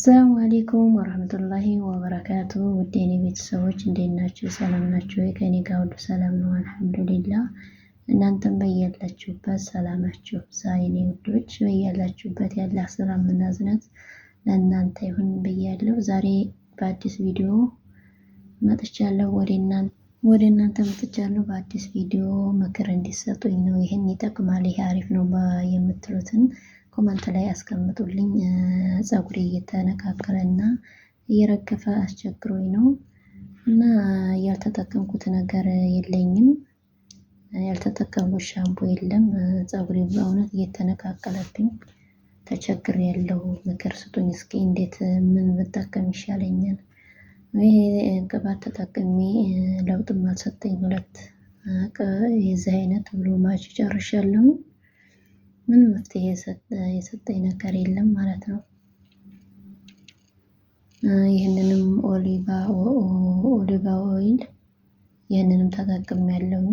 ሰላም አለይኩም ወራህመቱላሂ ወበረካቱ። ውድ የኔ ቤተሰቦች እንዴት ናችሁ? ሰላም ናችሁ? ከኔ ጋር ሁሉ ሰላም ነው አልሐምዱሊላህ። እናንተም በያላችሁበት ሰላማችሁ የኔ ውዶች በያላችሁበት ያለ ሰላምና እዝነት ለእናንተ ይሁን ብያለሁ። ዛሬ በአዲስ ቪዲዮ መጥቻለሁ። ወደ እናንተ መጥቻለሁ በአዲስ ቪዲዮ ምክር እንዲሰጡኝ ነው። ይሄን ይጠቅማል፣ ይሄ አሪፍ ነው የምትሉትን ኮመንት ላይ አስቀምጡልኝ። ፀጉሬ እየተነካከለና እየረገፈ አስቸግሮኝ ነው እና ያልተጠቀምኩት ነገር የለኝም። ያልተጠቀምኩት ሻምፖ የለም። ፀጉሬ በእውነት እየተነካከለብኝ ተቸግሬያለሁ። ምክር ስጡኝ እስኪ እንዴት ምን ብጠቀም ይሻለኛል? ይሄ ቅባት ተጠቅሜ ለውጥም አልሰጠኝ። ሁለት የዚህ አይነት ብሎ ማች ጨርሻለሁ። ምን መፍትሄ የሰጠኝ ነገር የለም ማለት ነው። ይህንንም ኦሊቫ ኦይል ይህንንም ተጠቅሜያለሁ።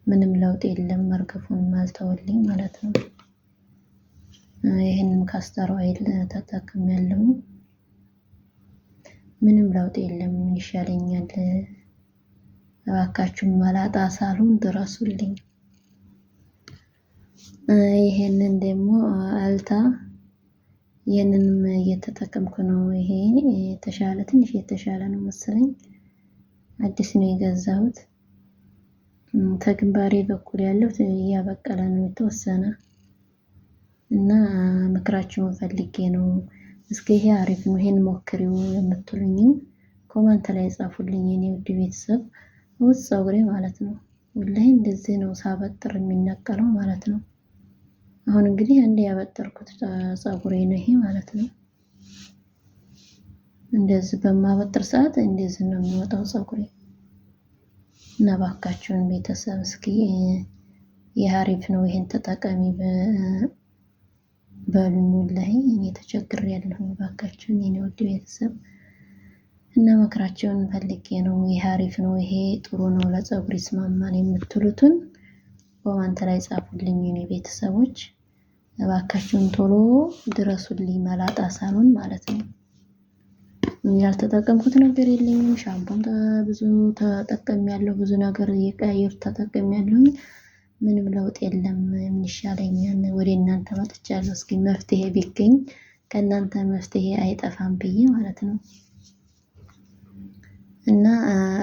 ምንም ለውጥ የለም። መርገፉን አልተወልኝ ማለት ነው። ይህንንም ካስተር ኦይል ተጠቅሜያለሁ። ምንም ለውጥ የለም። ምን ይሻለኛል? እባካችሁን መላጣ ሳልሆን ድረሱልኝ። ይሄንን ደግሞ አልታ ይሄንንም እየተጠቀምኩ ነው። ይሄ የተሻለ ትንሽ የተሻለ ነው መሰለኝ። አዲስ ነው የገዛሁት። ተግንባሬ በኩል ያለው እያበቀለ ነው የተወሰነ እና ምክራችሁን ፈልጌ ነው። እስኪ ይሄ አሪፍ ነው ይሄን ሞክሪው የምትሉኝን ኮመንት ላይ ጻፉልኝ። የኔ ውድ ቤተሰብ ውስጥ ፀጉሬ ማለት ነው ወላሂ እንደዚህ ነው ሳበጥር የሚነቀለው ማለት ነው። አሁን እንግዲህ አንዴ ያበጠርኩት ፀጉሬ ነው ይሄ ማለት ነው። እንደዚህ በማበጥር ሰዓት እንደዚህ ነው የሚወጣው ፀጉሬ እና እባካችሁን ቤተሰብ እስኪ ይሄ አሪፍ ነው ይሄን ተጠቀሚ በሉኝ። ወላሂ እኔ ተቸግሬያለሁ። እባካችሁን የኔ ውድ ቤተሰብ እና ምክራቸውን ፈልጌ ነው። ይሄ አሪፍ ነው ይሄ ጥሩ ነው ለፀጉር ይስማማል የምትሉትን ኮመንት ላይ ጻፉልኝ የኔ ቤተሰቦች። እባካችሁን ቶሎ ድረሱልኝ። መላጣ ሳሎን ማለት ነው። ያልተጠቀምኩት ነገር የለኝም። ሻምፖም ብዙ ተጠቅሜያለሁ። ብዙ ነገር እየቀያየሩ ተጠቅሜያለሁ። ምንም ለውጥ የለም። ምን ይሻለኛል? ወደ እናንተ መጥቻለሁ። እስኪ መፍትሄ ቢገኝ ከእናንተ መፍትሄ አይጠፋም ብዬ ማለት ነው እና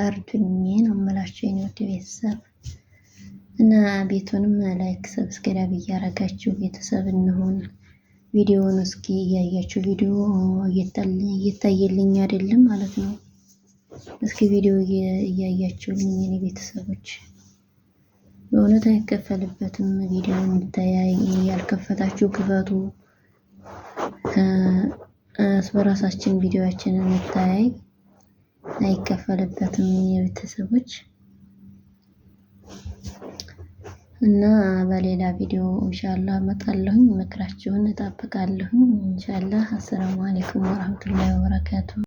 እርዱኝ ነው የምላችሁ የኔ ውድ ቤተሰብ እና ቤቱንም ላይክ ሰብስክራይብ እያደረጋችሁ ቤተሰብ እንሆን። ቪዲዮውን እስኪ እያያችሁ ቪዲዮ እየታየልኝ አይደለም ማለት ነው። እስኪ ቪዲዮ እያያችሁልኝ የኔ ቤተሰቦች በእውነት አይከፈልበትም። ቪዲዮውን እንድታያይ ያልከፈታችሁ ክፈቱ። በራሳችን ቪዲዮአችንን እንታያይ አይከፈልበትም የቤተሰቦች እና በሌላ ቪዲዮ ኢንሻአላህ እመጣለሁ። ምክራችሁን እጠብቃለሁ ኢንሻአላህ። አሰላሙ አለይኩም ወራህመቱላሂ ወበረካቱ።